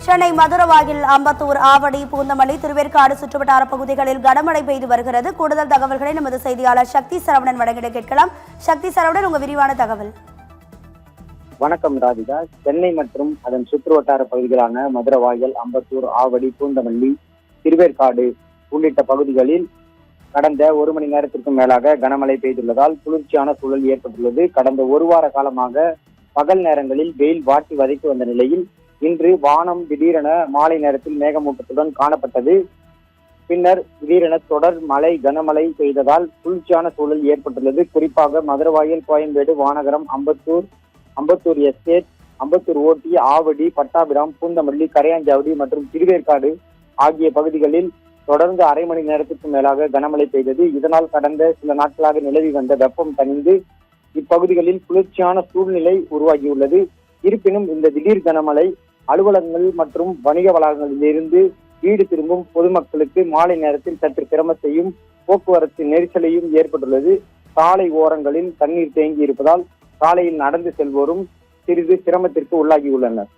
சென்னை மதுரவாயில், அம்பத்தூர், ஆவடி, பூந்தமல்லி, திருவேற்காடு சுற்றுவட்டார பகுதிகளில் கனமழை பெய்து வருகிறது. கூடுதல் தகவல்களை நமது செய்தியாளர் சக்தி சரவணன் வழங்கிட கேட்கலாம். சக்தி சரவணன், உங்க விரிவான தகவல். வணக்கம் ராதிகா. சென்னை மற்றும் அதன் சுற்றுவட்டார பகுதிகளான மதுரவாயல், அம்பத்தூர், ஆவடி, பூந்தமல்லி, திருவேற்காடு உள்ளிட்ட பகுதிகளில் கடந்த ஒரு மணி நேரத்திற்கும் மேலாக கனமழை பெய்துள்ளதால் குளிர்ச்சியான சூழல் ஏற்பட்டுள்ளது. கடந்த ஒரு வார காலமாக பகல் நேரங்களில் வெயில் வாட்டி வதைத்து வந்த நிலையில் இன்று வானம் திடீரென மாலை நேரத்தில் மேகமூட்டத்துடன் காணப்பட்டது. பின்னர் திடீரென தொடர் மழை, கனமழை பெய்ததால் குளிர்ச்சியான சூழல் ஏற்பட்டுள்ளது. குறிப்பாக மதுரவாயல், கோயம்பேடு, வானகரம், அம்பத்தூர் எஸ்டேட், அம்பத்தூர் ஓட்டி, ஆவடி, பட்டாபிராம், பூந்தமல்லி, கரையாஞ்சாவடி மற்றும் திருவேற்காடு ஆகிய பகுதிகளில் தொடர்ந்து அரை மணி நேரத்திற்கு மேலாக கனமழை பெய்தது. இதனால் கடந்த சில நாட்களாக நிலவி வந்த வெப்பம் தணிந்து இப்பகுதிகளில் குளிர்ச்சியான சூழ்நிலை உருவாகியுள்ளது. இருப்பினும் இந்த திடீர் கனமழை அலுவலகங்கள் மற்றும் வணிக வளாகங்களிலிருந்து வீடு திரும்பும் பொதுமக்களுக்கு மாலை நேரத்தில் சற்று சிரமத்தையும் போக்குவரத்து நெரிசலையும் ஏற்பட்டுள்ளது. சாலை ஓரங்களில் தண்ணீர் தேங்கி இருப்பதால் சாலையில் நடந்து செல்வோரும் சிறிது சிரமத்திற்கு உள்ளாகியுள்ளனர்.